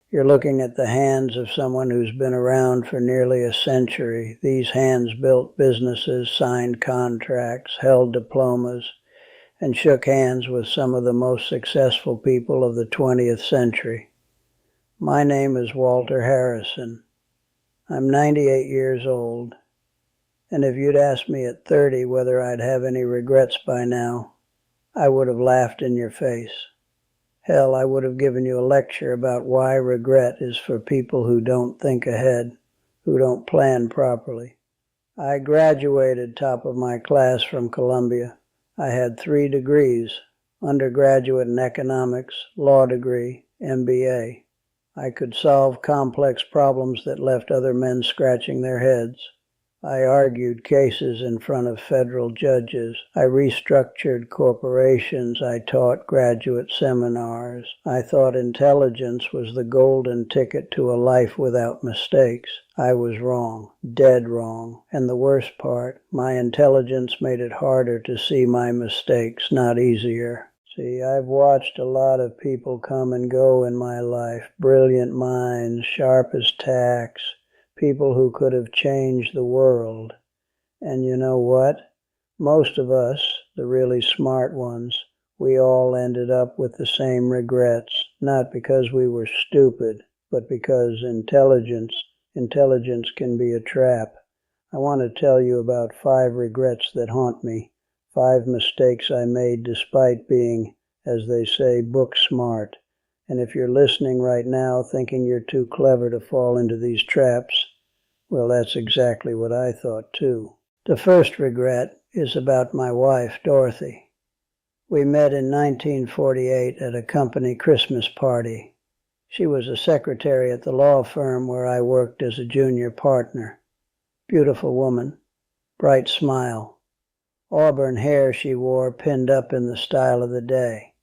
You're looking at the hands of someone who's been around for nearly a century. These hands built businesses, signed contracts, held diplomas, and shook hands with some of the most successful people of the 20th century. My name is Walter Harrison. I'm 98 years old, and if you'd asked me at 30 whether I'd have any regrets by now, I would have laughed in your face. Hell, I would have given you a lecture about why regret is for people who don't think ahead, who don't plan properly. I graduated top of my class from Columbia. I had 3 degrees, undergraduate in economics, law degree, MBA. I could solve complex problems that left other men scratching their heads. I argued cases in front of federal judges. I restructured corporations. I taught graduate seminars. I thought intelligence was the golden ticket to a life without mistakes. I was wrong, dead wrong. And the worst part, my intelligence made it harder to see my mistakes, not easier. See, I've watched a lot of people come and go in my life, brilliant minds, sharp as tacks, people who could have changed the world. And you know what? Most of us, the really smart ones, we all ended up with the same regrets, not because we were stupid, but because intelligence can be a trap. I want to tell you about 5 regrets that haunt me, 5 mistakes I made despite being, as they say, book smart. And if you're listening right now thinking you're too clever to fall into these traps, well, that's exactly what I thought too. The first regret is about my wife, Dorothy. We met in 1948 at a company Christmas party. She was a secretary at the law firm where I worked as a junior partner. Beautiful woman, bright smile. Auburn hair she wore pinned up in the style of the day.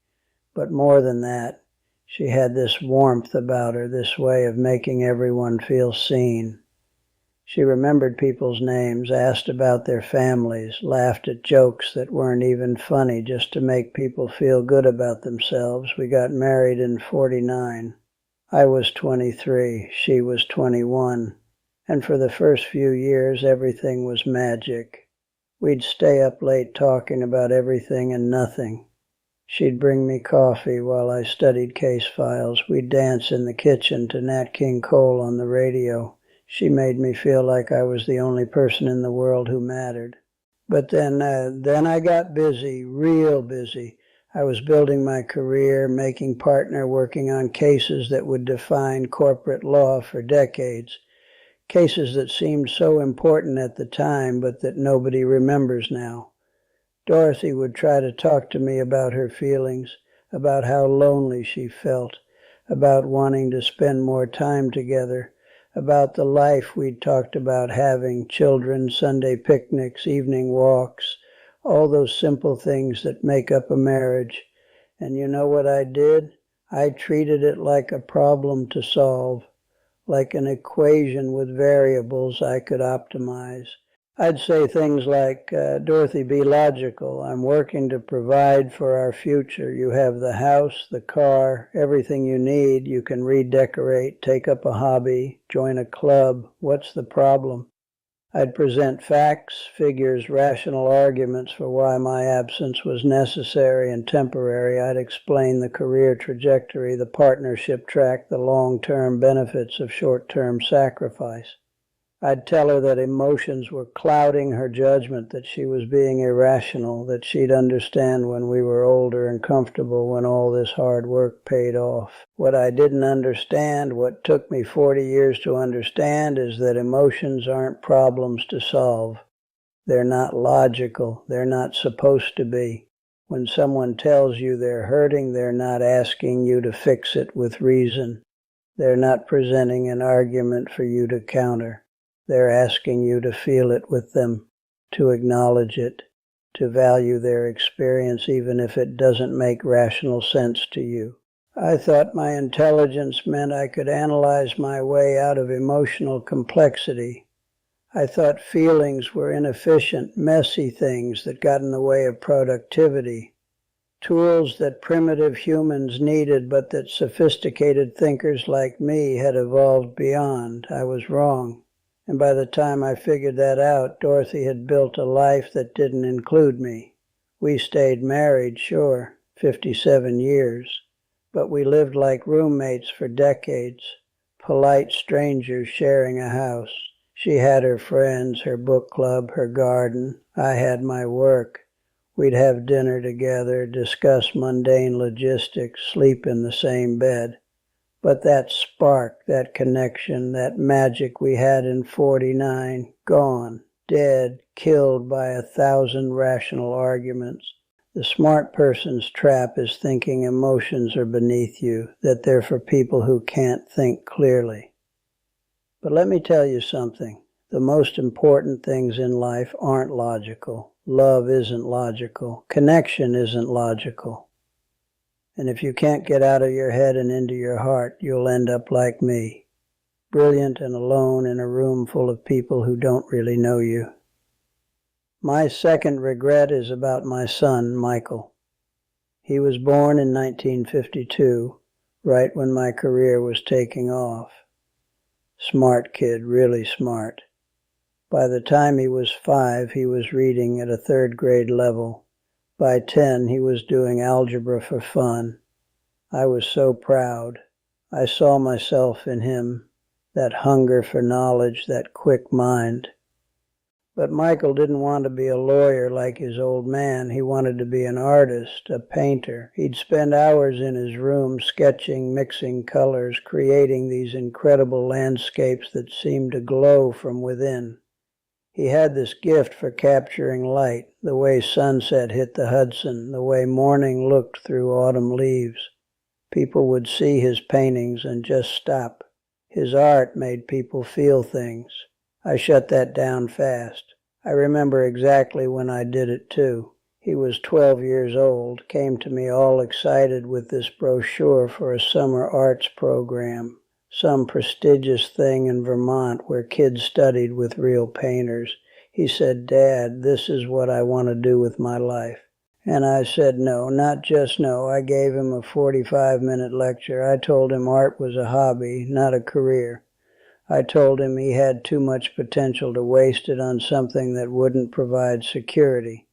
But more than that, she had this warmth about her, this way of making everyone feel seen. She remembered people's names, asked about their families, laughed at jokes that weren't even funny just to make people feel good about themselves. We got married in '49. I was 23, she was 21. And for the first few years, everything was magic. We'd stay up late talking about everything and nothing. She'd bring me coffee while I studied case files. We'd dance in the kitchen to Nat King Cole on the radio. She made me feel like I was the only person in the world who mattered. But then I got busy, real busy. I was building my career, making partner, working on cases that would define corporate law for decades. Cases that seemed so important at the time, but that nobody remembers now. Dorothy would try to talk to me about her feelings, about how lonely she felt, about wanting to spend more time together, about the life we'd talked about having, children, Sunday picnics, evening walks, all those simple things that make up a marriage. And you know what I did? I treated it like a problem to solve, like an equation with variables I could optimize. I'd say things like, Dorothy, be logical. I'm working to provide for our future. You have the house, the car, everything you need. You can redecorate, take up a hobby, join a club. What's the problem? I'd present facts, figures, rational arguments for why my absence was necessary and temporary. I'd explain the career trajectory, the partnership track, the long-term benefits of short-term sacrifice. I'd tell her that emotions were clouding her judgment, that she was being irrational, that she'd understand when we were older and comfortable, when all this hard work paid off. What I didn't understand, what took me 40 years to understand, is that emotions aren't problems to solve. They're not logical. They're not supposed to be. When someone tells you they're hurting, they're not asking you to fix it with reason. They're not presenting an argument for you to counter. They're asking you to feel it with them, to acknowledge it, to value their experience even if it doesn't make rational sense to you. I thought my intelligence meant I could analyze my way out of emotional complexity. I thought feelings were inefficient, messy things that got in the way of productivity. Tools that primitive humans needed, but that sophisticated thinkers like me had evolved beyond. I was wrong. And by the time I figured that out, Dorothy had built a life that didn't include me. We stayed married, sure, 57 years, but we lived like roommates for decades, polite strangers sharing a house. She had her friends, her book club, her garden. I had my work. We'd have dinner together, discuss mundane logistics, sleep in the same bed. But that spark, that connection, that magic we had in 49, gone, dead, killed by 1,000 rational arguments. The smart person's trap is thinking emotions are beneath you, that they're for people who can't think clearly. But let me tell you something. The most important things in life aren't logical. Love isn't logical. Connection isn't logical. And if you can't get out of your head and into your heart, you'll end up like me, brilliant and alone in a room full of people who don't really know you. My second regret is about my son, Michael. He was born in 1952, right when my career was taking off. Smart kid, really smart. By the time he was 5, he was reading at a 3rd grade level. By 10, he was doing algebra for fun. I was so proud. I saw myself in him, that hunger for knowledge, that quick mind. But Michael didn't want to be a lawyer like his old man. He wanted to be an artist, a painter. He'd spend hours in his room sketching, mixing colors, creating these incredible landscapes that seemed to glow from within. He had this gift for capturing light, the way sunset hit the Hudson, the way morning looked through autumn leaves. People would see his paintings and just stop. His art made people feel things. I shut that down fast. I remember exactly when I did it too. He was 12 years old, came to me all excited with this brochure for a summer arts program. Some prestigious thing in Vermont where kids studied with real painters. He said, "Dad, this is what I want to do with my life." And I said no, not just no. I gave him a 45-minute lecture. I told him art was a hobby, not a career. I told him he had too much potential to waste it on something that wouldn't provide security.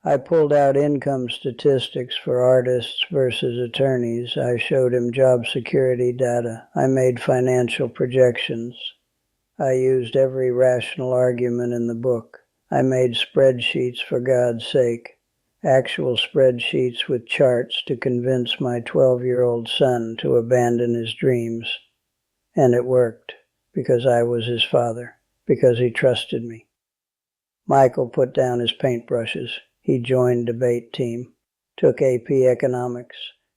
I pulled out income statistics for artists versus attorneys. I showed him job security data. I made financial projections. I used every rational argument in the book. I made spreadsheets, for God's sake. Actual spreadsheets with charts to convince my 12-year-old son to abandon his dreams. And it worked, because I was his father, because he trusted me. Michael put down his paintbrushes. He joined debate team, took AP economics,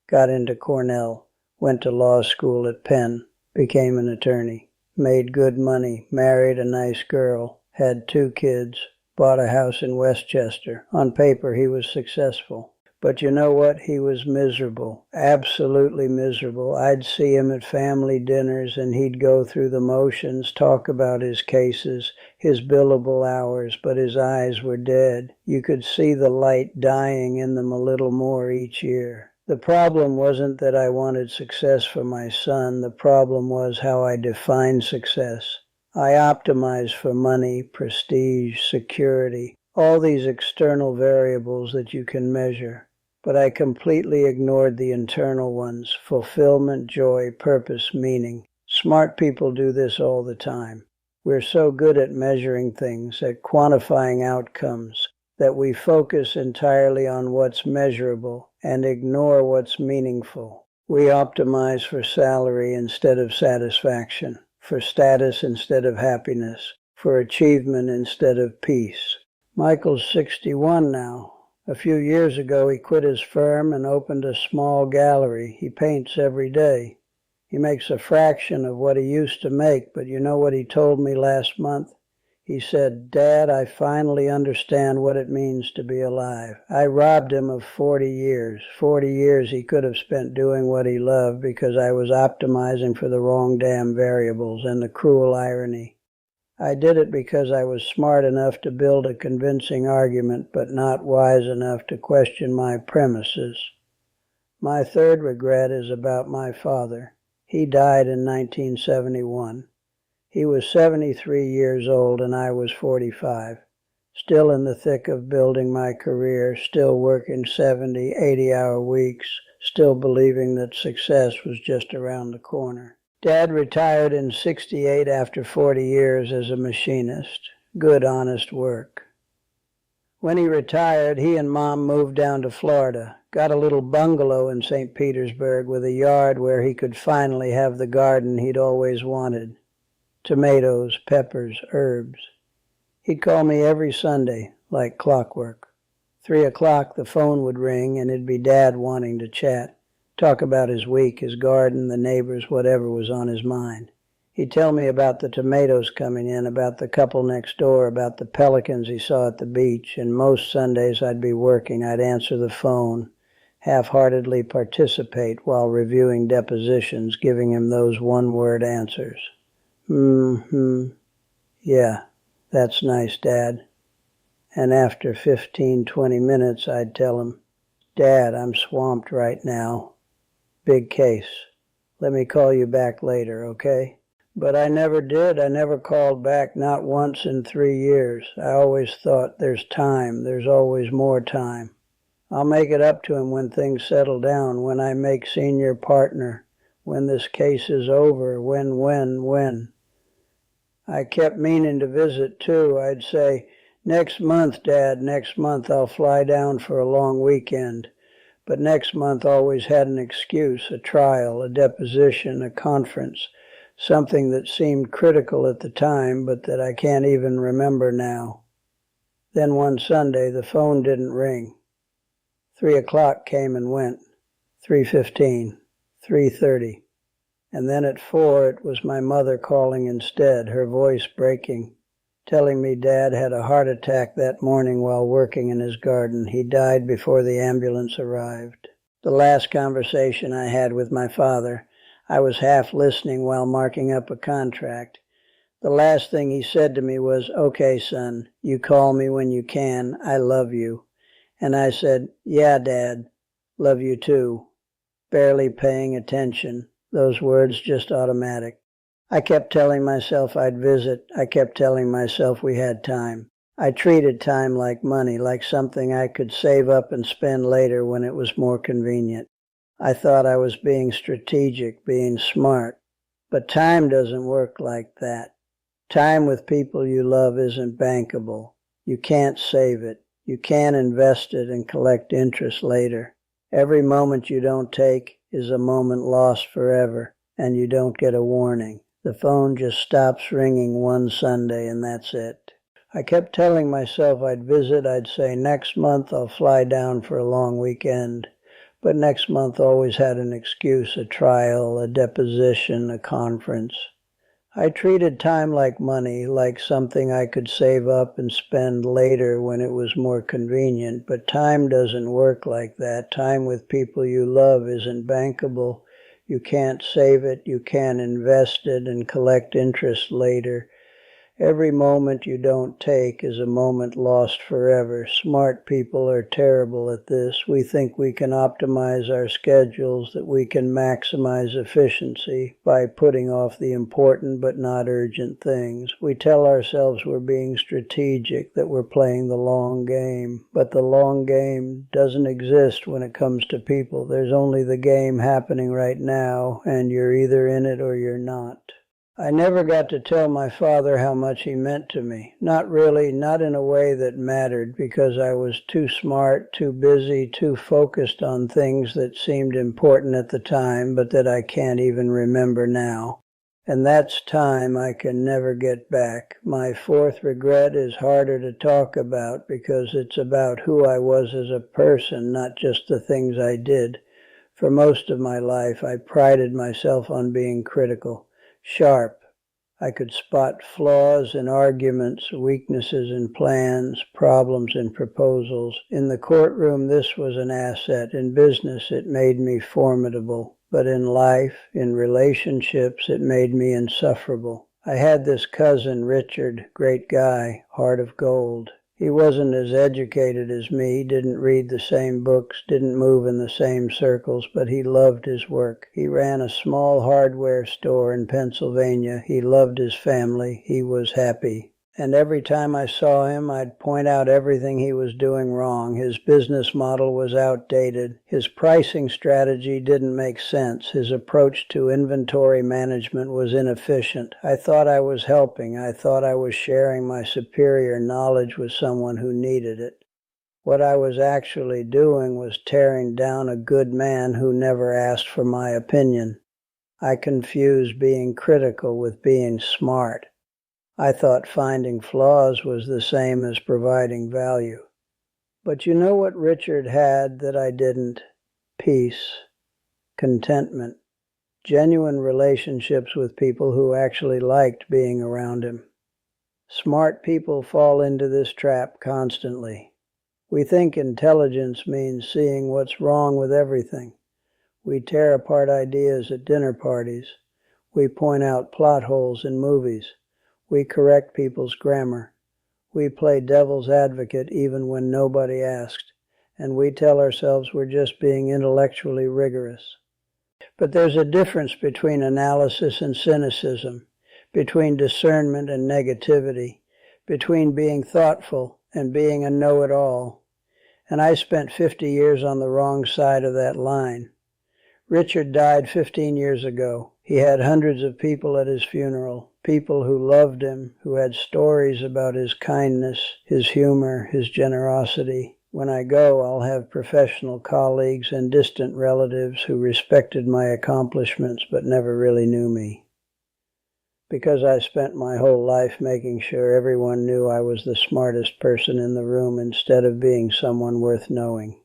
got into Cornell, went to law school at Penn, became an attorney, made good money, married a nice girl, had 2 kids, bought a house in Westchester. On paper, he was successful. But you know what? He was miserable, absolutely miserable. I'd see him at family dinners and he'd go through the motions, talk about his cases, his billable hours, but his eyes were dead. You could see the light dying in them a little more each year. The problem wasn't that I wanted success for my son. The problem was how I defined success. I optimized for money, prestige, security, all these external variables that you can measure. But I completely ignored the internal ones: fulfillment, joy, purpose, meaning. Smart people do this all the time. We're so good at measuring things, at quantifying outcomes, that we focus entirely on what's measurable and ignore what's meaningful. We optimize for salary instead of satisfaction, for status instead of happiness, for achievement instead of peace. Michael's 61 now. A few years ago, he quit his firm and opened a small gallery. He paints every day. He makes a fraction of what he used to make, but you know what he told me last month? He said, "Dad, I finally understand what it means to be alive." I robbed him of 40 years. 40 years he could have spent doing what he loved because I was optimizing for the wrong damn variables, and the cruel irony. I did it because I was smart enough to build a convincing argument, but not wise enough to question my premises. My third regret is about my father. He died in 1971. He was 73 years old and I was 45. Still in the thick of building my career, still working 70, 80-hour weeks, still believing that success was just around the corner. Dad retired in 68 after 40 years as a machinist. Good, honest work. When he retired, he and Mom moved down to Florida, got a little bungalow in St. Petersburg with a yard where he could finally have the garden he'd always wanted. Tomatoes, peppers, herbs. He'd call me every Sunday, like clockwork. 3 o'clock the phone would ring and it'd be Dad wanting to chat, talk about his week, his garden, the neighbors, whatever was on his mind. He'd tell me about the tomatoes coming in, about the couple next door, about the pelicans he saw at the beach, and most Sundays I'd be working. I'd answer the phone, half-heartedly participate while reviewing depositions, giving him those one-word answers. Yeah, that's nice, Dad. And after 15, 20 minutes, I'd tell him, Dad, I'm swamped right now. Big case. Let me call you back later, okay? But I never did. I never called back, not once in 3 years. I always thought, there's time. There's always more time. I'll make it up to him when things settle down, when I make senior partner, when this case is over, when. I kept meaning to visit, too. I'd say, next month, Dad, next month I'll fly down for a long weekend. But next month always had an excuse, a trial, a deposition, a conference, something that seemed critical at the time, but that I can't even remember now. Then one Sunday, the phone didn't ring. 3 o'clock came and went. 3:15, 3:30. And then at 4, it was my mother calling instead, her voice breaking, telling me Dad had a heart attack that morning while working in his garden. He died before the ambulance arrived. The last conversation I had with my father, I was half listening while marking up a contract. The last thing he said to me was, okay, son, you call me when you can. I love you. And I said, yeah, Dad, love you too. Barely paying attention. Those words just automatic. I kept telling myself I'd visit. I kept telling myself we had time. I treated time like money, like something I could save up and spend later when it was more convenient. I thought I was being strategic, being smart. But time doesn't work like that. Time with people you love isn't bankable. You can't save it. You can't invest it and collect interest later. Every moment you don't take is a moment lost forever, and you don't get a warning. The phone just stops ringing one Sunday and that's it. I kept telling myself I'd visit. I'd say next month I'll fly down for a long weekend. But next month always had an excuse, a trial, a deposition, a conference. I treated time like money, like something I could save up and spend later when it was more convenient. But time doesn't work like that. Time with people you love isn't bankable. You can't save it, you can't invest it and collect interest later. Every moment you don't take is a moment lost forever. Smart people are terrible at this. We think we can optimize our schedules, that we can maximize efficiency by putting off the important but not urgent things. We tell ourselves we're being strategic, that we're playing the long game. But the long game doesn't exist when it comes to people. There's only the game happening right now, and you're either in it or you're not. I never got to tell my father how much he meant to me. Not really, not in a way that mattered, because I was too smart, too busy, too focused on things that seemed important at the time, but that I can't even remember now. And that's time I can never get back. My fourth regret is harder to talk about because it's about who I was as a person, not just the things I did. For most of my life, I prided myself on being critical. Sharp. I could spot flaws in arguments, weaknesses in plans, problems in proposals. In the courtroom, this was an asset. In business, it made me formidable. But in life, in relationships, it made me insufferable. I had this cousin, Richard, great guy, heart of gold. He wasn't as educated as me, didn't read the same books, didn't move in the same circles, but he loved his work. He ran a small hardware store in Pennsylvania. He loved his family. He was happy. And every time I saw him, I'd point out everything he was doing wrong. His business model was outdated. His pricing strategy didn't make sense. His approach to inventory management was inefficient. I thought I was helping. I thought I was sharing my superior knowledge with someone who needed it. What I was actually doing was tearing down a good man who never asked for my opinion. I confused being critical with being smart. I thought finding flaws was the same as providing value. But you know what Richard had that I didn't? Peace, contentment, genuine relationships with people who actually liked being around him. Smart people fall into this trap constantly. We think intelligence means seeing what's wrong with everything. We tear apart ideas at dinner parties. We point out plot holes in movies. We correct people's grammar. We play devil's advocate even when nobody asked, and we tell ourselves we're just being intellectually rigorous. But there's a difference between analysis and cynicism, between discernment and negativity, between being thoughtful and being a know-it-all. And I spent 50 years on the wrong side of that line. Richard died 15 years ago. He had hundreds of people at his funeral, people who loved him, who had stories about his kindness, his humor, his generosity. When I go, I'll have professional colleagues and distant relatives who respected my accomplishments but never really knew me. Because I spent my whole life making sure everyone knew I was the smartest person in the room instead of being someone worth knowing.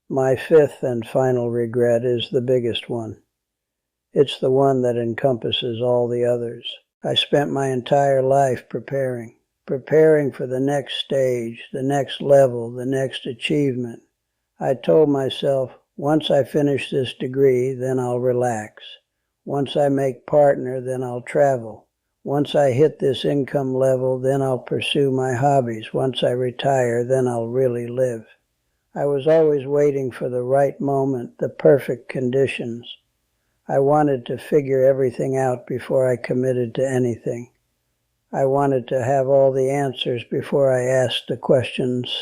My fifth and final regret is the biggest one. It's the one that encompasses all the others. I spent my entire life preparing for the next stage, the next level, the next achievement. I told myself, once I finish this degree, then I'll relax. Once I make partner, then I'll travel. Once I hit this income level, then I'll pursue my hobbies. Once I retire, then I'll really live. I was always waiting for the right moment, the perfect conditions. I wanted to figure everything out before I committed to anything. I wanted to have all the answers before I asked the questions,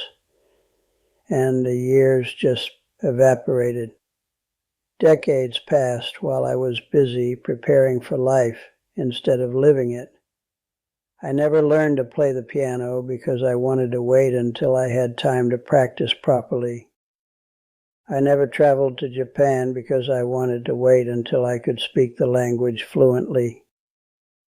and the years just evaporated. Decades passed while I was busy preparing for life instead of living it. I never learned to play the piano because I wanted to wait until I had time to practice properly. I never traveled to Japan because I wanted to wait until I could speak the language fluently.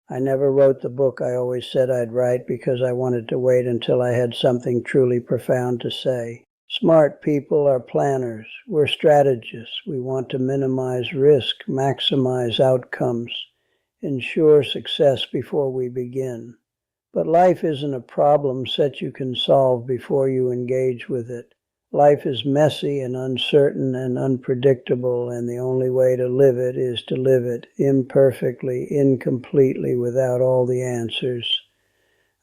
I never wrote the book I always said I'd write because I wanted to wait until I had something truly profound to say. Smart people are planners. We're strategists. We want to minimize risk, maximize outcomes, ensure success before we begin. But life isn't a problem set you can solve before you engage with it. Life is messy and uncertain and unpredictable, and the only way to live it is to live it imperfectly, incompletely, without all the answers.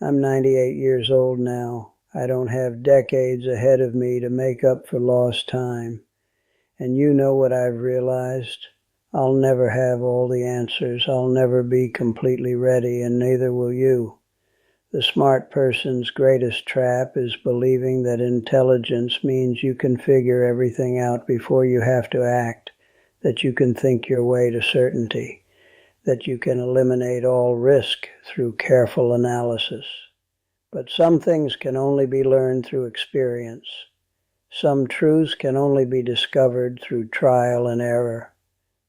I'm 98 years old now. I don't have decades ahead of me to make up for lost time. And you know what I've realized? I'll never have all the answers. I'll never be completely ready, and neither will you. The smart person's greatest trap is believing that intelligence means you can figure everything out before you have to act, that you can think your way to certainty, that you can eliminate all risk through careful analysis. But some things can only be learned through experience. Some truths can only be discovered through trial and error.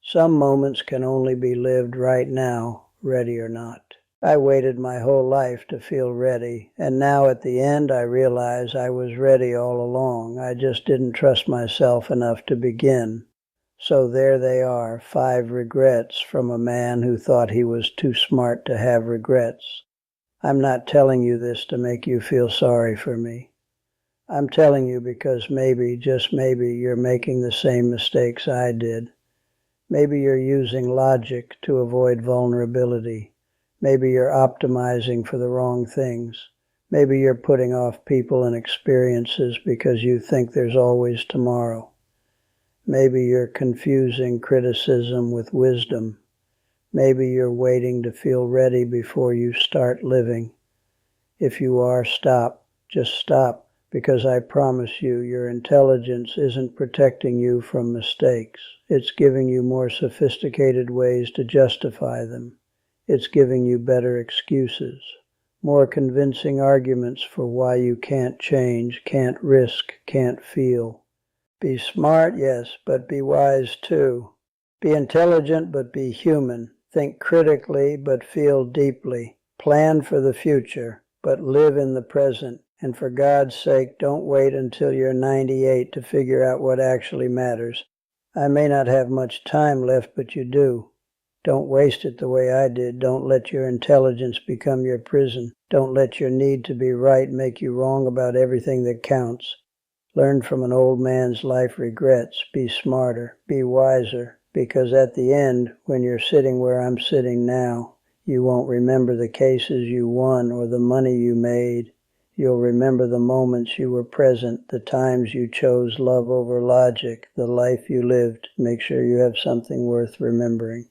Some moments can only be lived right now, ready or not. I waited my whole life to feel ready, and now at the end I realize I was ready all along. I just didn't trust myself enough to begin. So there they are, 5 regrets from a man who thought he was too smart to have regrets. I'm not telling you this to make you feel sorry for me. I'm telling you because maybe, just maybe, you're making the same mistakes I did. Maybe you're using logic to avoid vulnerability. Maybe you're optimizing for the wrong things. Maybe you're putting off people and experiences because you think there's always tomorrow. Maybe you're confusing criticism with wisdom. Maybe you're waiting to feel ready before you start living. If you are, stop. Just stop, because I promise you, your intelligence isn't protecting you from mistakes. It's giving you more sophisticated ways to justify them. It's giving you better excuses, more convincing arguments for why you can't change, can't risk, can't feel. Be smart, yes, but be wise too. Be intelligent, but be human. Think critically, but feel deeply. Plan for the future, but live in the present. And for God's sake, don't wait until you're 98 to figure out what actually matters. I may not have much time left, but you do. Don't waste it the way I did. Don't let your intelligence become your prison. Don't let your need to be right make you wrong about everything that counts. Learn from an old man's life regrets. Be smarter. Be wiser. Because at the end, when you're sitting where I'm sitting now, you won't remember the cases you won or the money you made. You'll remember the moments you were present, the times you chose love over logic, the life you lived. Make sure you have something worth remembering.